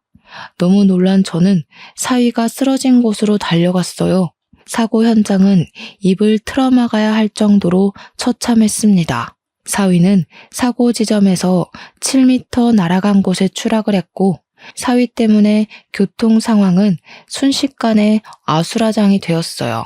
너무 놀란 저는 사위가 쓰러진 곳으로 달려갔어요. 사고 현장은 입을 틀어막아야 할 정도로 처참했습니다. 사위는 사고 지점에서 7m 날아간 곳에 추락을 했고 사위 때문에 교통 상황은 순식간에 아수라장이 되었어요.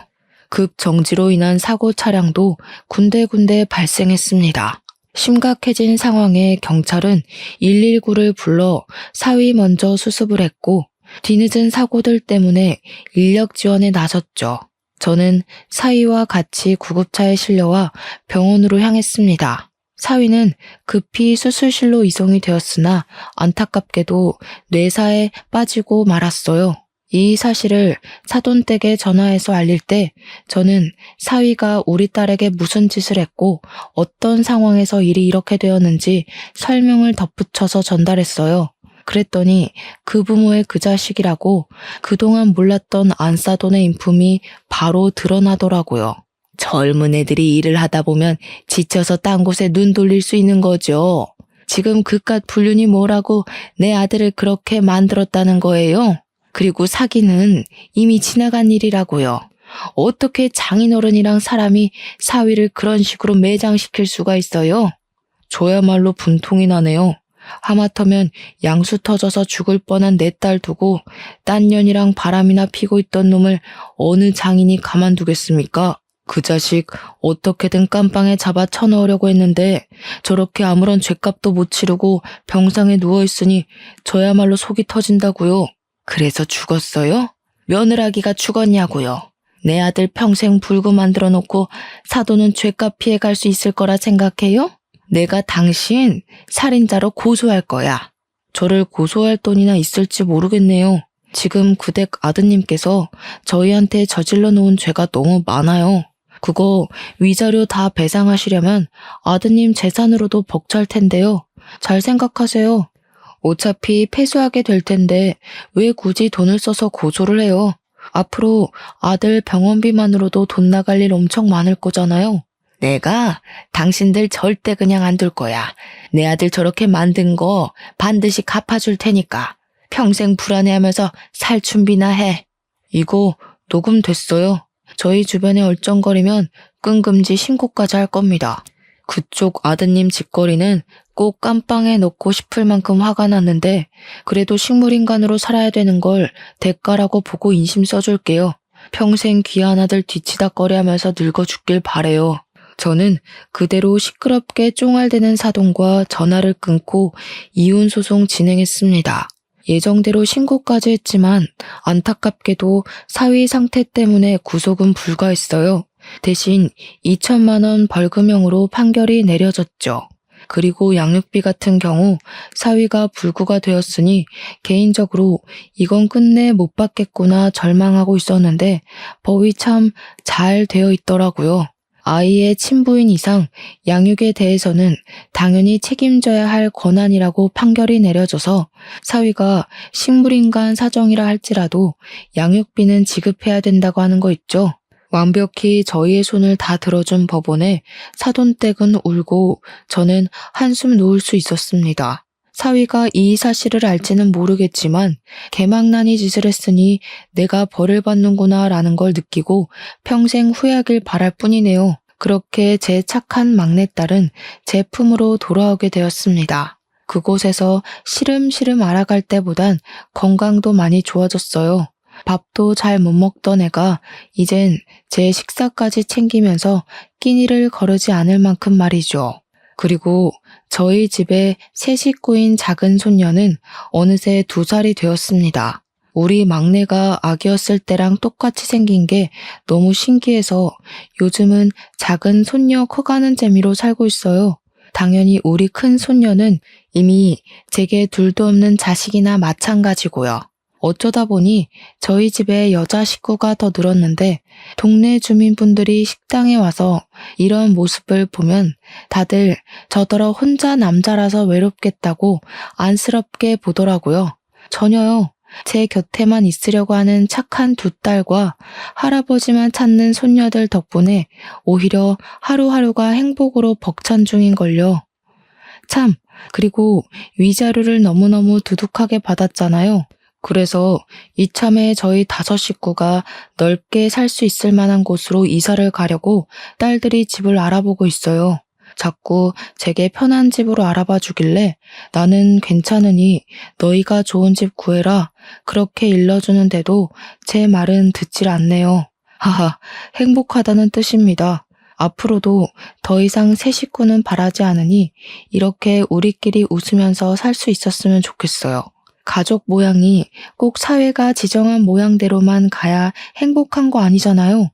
급 정지로 인한 사고 차량도 군데군데 발생했습니다. 심각해진 상황에 경찰은 119를 불러 사위 먼저 수습을 했고 뒤늦은 사고들 때문에 인력 지원에 나섰죠. 저는 사위와 같이 구급차에 실려와 병원으로 향했습니다. 사위는 급히 수술실로 이송이 되었으나 안타깝게도 뇌사에 빠지고 말았어요. 이 사실을 사돈댁에 전화해서 알릴 때 저는 사위가 우리 딸에게 무슨 짓을 했고 어떤 상황에서 일이 이렇게 되었는지 설명을 덧붙여서 전달했어요. 그랬더니 그 부모의 그 자식이라고 그동안 몰랐던 안싸돈의 인품이 바로 드러나더라고요. 젊은 애들이 일을 하다 보면 지쳐서 딴 곳에 눈 돌릴 수 있는 거죠. 지금 그깟 불륜이 뭐라고 내 아들을 그렇게 만들었다는 거예요? 그리고 사기는 이미 지나간 일이라고요. 어떻게 장인어른이랑 사람이 사위를 그런 식으로 매장시킬 수가 있어요? 저야말로 분통이 나네요. 하마터면 양수 터져서 죽을 뻔한 내 딸 두고 딴 년이랑 바람이나 피고 있던 놈을 어느 장인이 가만두겠습니까? 그 자식 어떻게든 깜빵에 잡아 쳐넣으려고 했는데 저렇게 아무런 죗값도 못 치르고 병상에 누워있으니 저야말로 속이 터진다고요. 그래서 죽었어요? 며느라기가 죽었냐고요. 내 아들 평생 불구 만들어 놓고 사돈은 죗값 피해갈 수 있을 거라 생각해요? 내가 당신 살인자로 고소할 거야. 저를 고소할 돈이나 있을지 모르겠네요. 지금 그댁 아드님께서 저희한테 저질러 놓은 죄가 너무 많아요. 그거 위자료 다 배상하시려면 아드님 재산으로도 벅찰 텐데요. 잘 생각하세요. 어차피 패소하게 될 텐데 왜 굳이 돈을 써서 고소를 해요? 앞으로 아들 병원비만으로도 돈 나갈 일 엄청 많을 거잖아요. 내가 당신들 절대 그냥 안 둘 거야. 내 아들 저렇게 만든 거 반드시 갚아줄 테니까. 평생 불안해하면서 살 준비나 해. 이거 녹음됐어요. 저희 주변에 얼쩡거리면 끈금지 신고까지 할 겁니다. 그쪽 아드님 짓거리는 꼭 깜빵에 넣고 싶을 만큼 화가 났는데 그래도 식물인간으로 살아야 되는 걸 대가라고 보고 인심 써줄게요. 평생 귀한 아들 뒤치다꺼리하면서 늙어 죽길 바래요. 저는 그대로 시끄럽게 쫑알대는 사돈과 전화를 끊고 이혼 소송 진행했습니다. 예정대로 신고까지 했지만 안타깝게도 사위 상태 때문에 구속은 불가했어요. 대신 2천만 원 벌금형으로 판결이 내려졌죠. 그리고 양육비 같은 경우 사위가 불구가 되었으니 개인적으로 이건 끝내 못 받겠구나 절망하고 있었는데 법이 참 잘 되어 있더라고요. 아이의 친부인 이상 양육에 대해서는 당연히 책임져야 할 권한이라고 판결이 내려져서 사위가 식물인간 사정이라 할지라도 양육비는 지급해야 된다고 하는 거 있죠. 완벽히 저희의 손을 다 들어준 법원에 사돈댁은 울고 저는 한숨 놓을 수 있었습니다. 사위가 이 사실을 알지는 모르겠지만 개망나니 짓을 했으니 내가 벌을 받는구나 라는 걸 느끼고 평생 후회하길 바랄 뿐이네요. 그렇게 제 착한 막내딸은 제 품으로 돌아오게 되었습니다. 그곳에서 시름시름 알아갈 때보단 건강도 많이 좋아졌어요. 밥도 잘 못 먹던 애가 이젠 제 식사까지 챙기면서 끼니를 거르지 않을 만큼 말이죠. 그리고 저희 집의 세 식구인 작은 손녀는 어느새 2살이 되었습니다. 우리 막내가 아기였을 때랑 똑같이 생긴 게 너무 신기해서 요즘은 작은 손녀 커가는 재미로 살고 있어요. 당연히 우리 큰 손녀는 이미 제게 둘도 없는 자식이나 마찬가지고요. 어쩌다 보니 저희 집에 여자 식구가 더 늘었는데 동네 주민분들이 식당에 와서 이런 모습을 보면 다들 저더러 혼자 남자라서 외롭겠다고 안쓰럽게 보더라고요. 전혀요. 제 곁에만 있으려고 하는 착한 2딸과 할아버지만 찾는 손녀들 덕분에 오히려 하루하루가 행복으로 벅찬 중인걸요. 참, 그리고 위자료를 너무너무 두둑하게 받았잖아요. 그래서 이참에 저희 5 식구가 넓게 살 수 있을 만한 곳으로 이사를 가려고 딸들이 집을 알아보고 있어요. 자꾸 제게 편한 집으로 알아봐 주길래 나는 괜찮으니 너희가 좋은 집 구해라 그렇게 일러주는데도 제 말은 듣질 않네요. 하하, 행복하다는 뜻입니다. 앞으로도 더 이상 새 식구는 바라지 않으니 이렇게 우리끼리 웃으면서 살 수 있었으면 좋겠어요. 가족 모양이 꼭 사회가 지정한 모양대로만 가야 행복한 거 아니잖아요.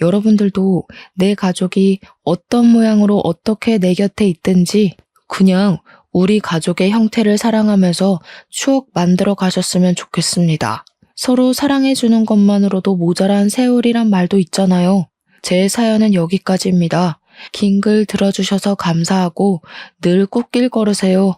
여러분들도 내 가족이 어떤 모양으로 어떻게 내 곁에 있든지 그냥 우리 가족의 형태를 사랑하면서 추억 만들어 가셨으면 좋겠습니다. 서로 사랑해주는 것만으로도 모자란 세월이란 말도 있잖아요. 제 사연은 여기까지입니다. 긴 글 들어주셔서 감사하고 늘 꽃길 걸으세요.